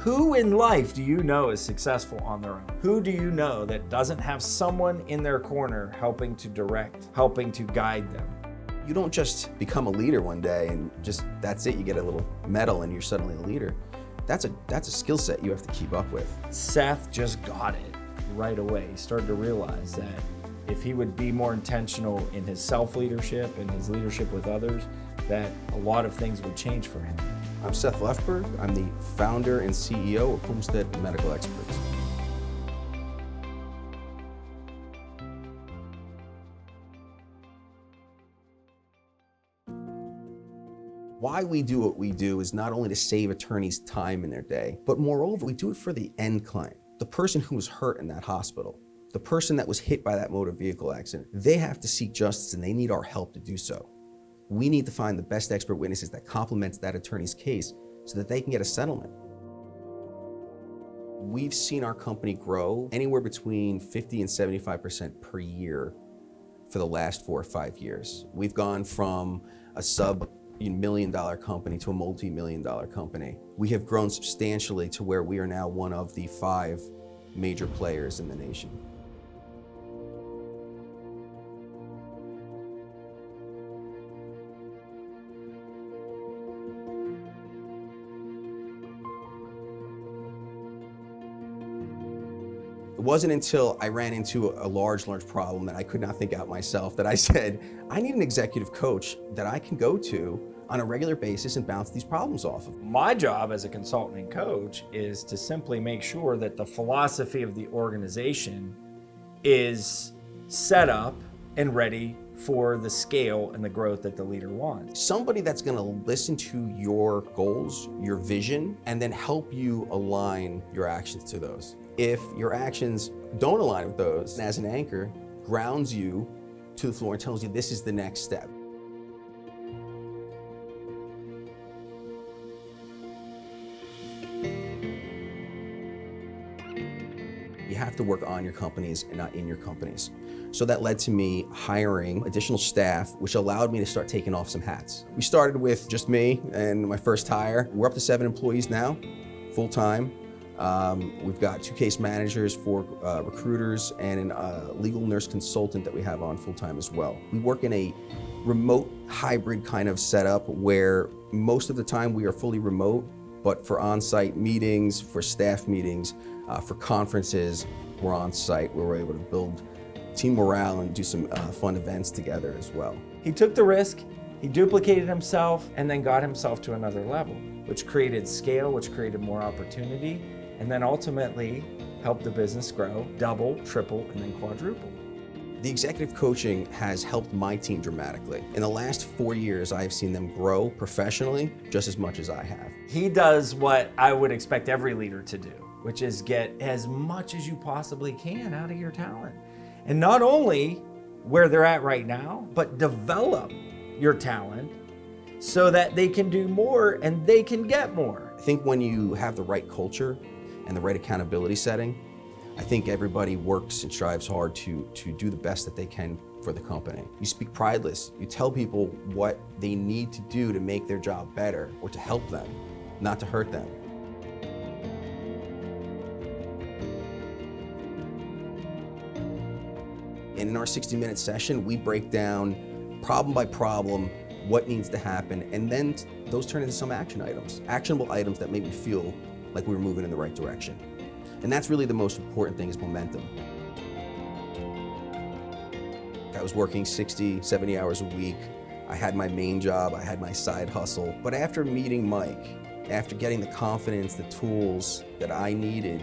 Who in life do you know is successful on their own? Who do you know that doesn't have someone in their corner helping to direct, helping to guide them? You don't just become a leader one day and just, that's it, you get a little medal and you're suddenly a leader. That's a skill set you have to keep up with. Seth just got it right away. He started to realize that if he would be more intentional in his self-leadership and his leadership with others, that a lot of things would change for him. I'm Seth Lefberg. I'm the founder and CEO of Homestead Medical Experts. Why we do what we do is not only to save attorneys time in their day, but moreover, we do it for the end client, the person who was hurt in that hospital, the person that was hit by that motor vehicle accident. They have to seek justice and they need our help to do so. We need to find the best expert witnesses that complements that attorney's case so that they can get a settlement. We've seen our company grow anywhere between 50 and 75% per year for the last 4 or 5 years. We've gone from a sub-million-dollar company to a multi-million-dollar company. We have grown substantially to where we are now one of the 5 major players in the nation. It wasn't until I ran into a large problem that I could not think out myself that I said, I need an executive coach that I can go to on a regular basis and bounce these problems off of. My job as a consultant and coach is to simply make sure that the philosophy of the organization is set up and ready for the scale and the growth that the leader wants. Somebody that's gonna listen to your goals, your vision, and then help you align your actions to those. If your actions don't align with those, as an anchor, grounds you to the floor and tells you this is the next step. You have to work on your companies and not in your companies. So that led to me hiring additional staff, which allowed me to start taking off some hats. We started with just me and my first hire. We're up to 7 employees now, full-time. We've got 2 case managers, 4 recruiters, and a legal nurse consultant that we have on full-time as well. We work in a remote hybrid kind of setup where most of the time we are fully remote, but for on-site meetings, for staff meetings, for conferences, we're on-site where we're able to build team morale and do some fun events together as well. He took the risk, he duplicated himself, and then got himself to another level, which created scale, which created more opportunity, and then ultimately helped the business grow, double, triple, and then quadruple. The executive coaching has helped my team dramatically. In the last 4 years, I have seen them grow professionally just as much as I have. He does what I would expect every leader to do, which is get as much as you possibly can out of your talent. And not only where they're at right now, but develop your talent so that they can do more and they can get more. I think when you have the right culture and the right accountability setting, I think everybody works and strives hard to do the best that they can for the company. You speak prideless. You tell people what they need to do to make their job better or to help them, not to hurt them. In our 60-minute session, we break down problem by problem what needs to happen, and then those turn into some action items, actionable items that make me feel like we were moving in the right direction. And that's really the most important thing, is momentum. I was working 60, 70 hours a week. I had my main job, I had my side hustle. But after meeting Mike, after getting the confidence, the tools that I needed,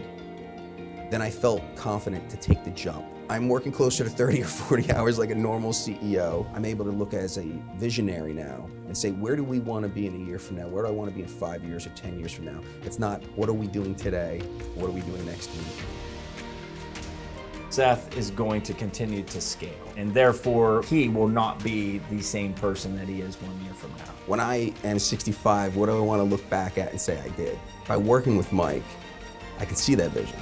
then I felt confident to take the jump. I'm working closer to 30 or 40 hours like a normal CEO. I'm able to look as a visionary now and say, where do we want to be in a year from now? Where do I want to be in 5 years or 10 years from now? It's not, what are we doing today? What are we doing next week? Seth is going to continue to scale, and therefore he will not be the same person that he is 1 year from now. When I am 65, what do I want to look back at and say I did? By working with Mike, I can see that vision.